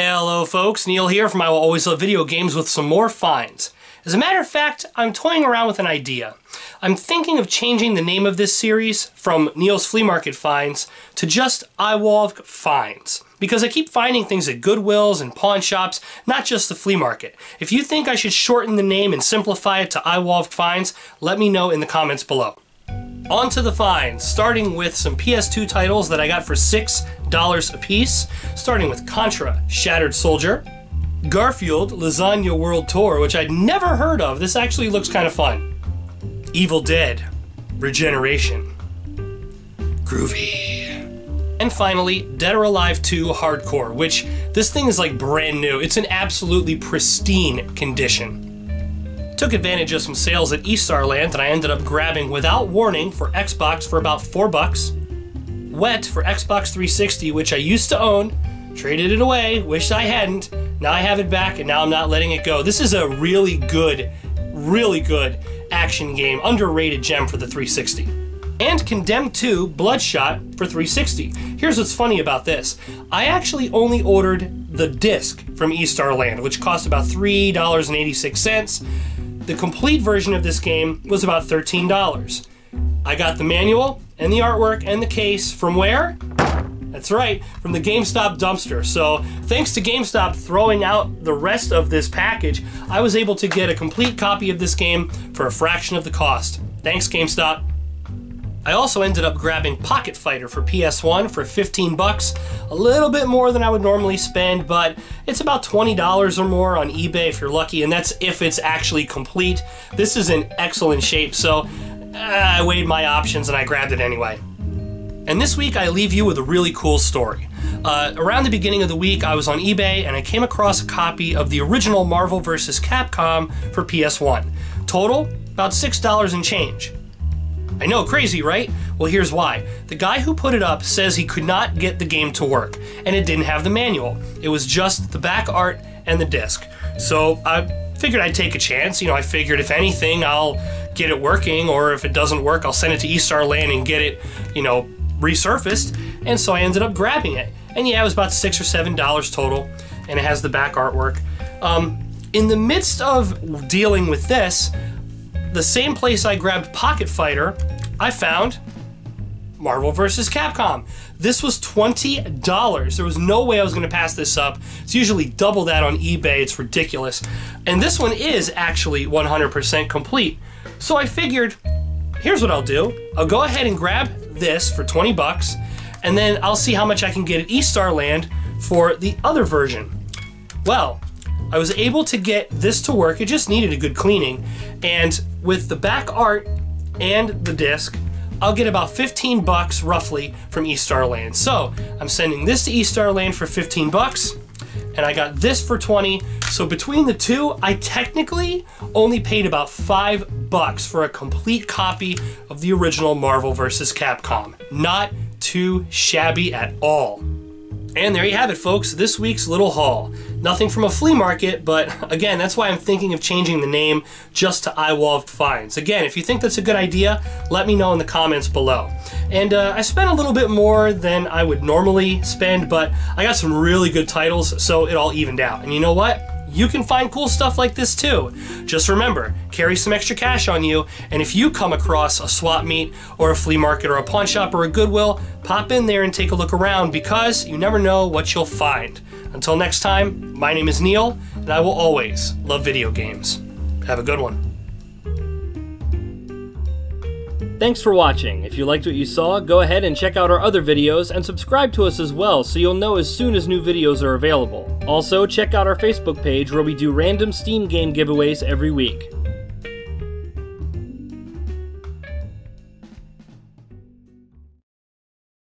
Hello folks, Neil here from I Will Always Love Video Games with some more finds. As a matter of fact, I'm toying around with an idea. I'm thinking of changing the name of this series from Neil's Flea Market Finds to just IWALVG Finds, because I keep finding things at Goodwills and pawn shops, not just the flea market. If you think I should shorten the name and simplify it to IWALVG Finds, let me know in the comments below. On to the finds, starting with some PS2 titles that I got for $6 a piece, starting with Contra Shattered Soldier, Garfield Lasagna World Tour, which I'd never heard of. This actually looks kind of fun. Evil Dead Regeneration, groovy. And finally, Dead or Alive 2 Hardcore, which this thing is like brand new. It's in absolutely pristine condition. Took advantage of some sales at Eastarland and I ended up grabbing Without Warning for Xbox for about $4. Wet for Xbox 360, which I used to own, traded it away, wished I hadn't. Now I have it back and now I'm not letting it go. This is a really good action game, underrated gem for the 360. And Condemned 2 Bloodshot for 360. Here's what's funny about this. I actually only ordered the disc from Eastarland, which cost about $3.86. The complete version of this game was about $13. I got the manual and the artwork and the case from where? That's right, from the GameStop dumpster. So thanks to GameStop throwing out the rest of this package, I was able to get a complete copy of this game for a fraction of the cost. Thanks, GameStop. I also ended up grabbing Pocket Fighter for PS1 for $15, a little bit more than I would normally spend, but it's about $20 or more on eBay if you're lucky, and that's if it's actually complete. This is in excellent shape, so I weighed my options and I grabbed it anyway. And this week I leave you with a really cool story. Around the beginning of the week I was on eBay and I came across a copy of the original Marvel vs. Capcom for PS1. Total, about $6 and change. I know, crazy, right? Well, here's why. The guy who put it up says he could not get the game to work, and it didn't have the manual. It was just the back art and the disc. So I figured I'd take a chance. You know, I figured if anything, I'll get it working, or if it doesn't work, I'll send it to Eastarland and get it, you know, resurfaced. And so I ended up grabbing it. And yeah, it was about $6 or $7 total, and it has the back artwork. In the midst of dealing with this, the same place I grabbed Pocket Fighter, I found Marvel vs. Capcom. This was $20. There was no way I was going to pass this up. It's usually double that on eBay. It's ridiculous. And this one is actually 100% complete. So I figured, here's what I'll do. I'll go ahead and grab this for $20, and then I'll see how much I can get at Eastarland for the other version. Well, I was able to get this to work. It just needed a good cleaning. And with the back art and the disc, I'll get about $15 roughly from Eastarland. So I'm sending this to Eastarland for $15, and I got this for $20. So between the two, I technically only paid about $5 for a complete copy of the original Marvel vs. Capcom. Not too shabby at all. And there you have it, folks, this week's little haul. Nothing from a flea market, but again, that's why I'm thinking of changing the name just to IWALVG Finds. Again, if you think that's a good idea, let me know in the comments below. And I spent a little bit more than I would normally spend, but I got some really good titles, so it all evened out. And you know what? You can find cool stuff like this too. Just remember, carry some extra cash on you, and if you come across a swap meet or a flea market or a pawn shop or a Goodwill, pop in there and take a look around, because you never know what you'll find. Until next time, my name is Neil, and I will always love video games. Have a good one. Thanks for watching. If you liked what you saw, go ahead and check out our other videos and subscribe to us as well so you'll know as soon as new videos are available. Also, check out our Facebook page where we do random Steam game giveaways every week.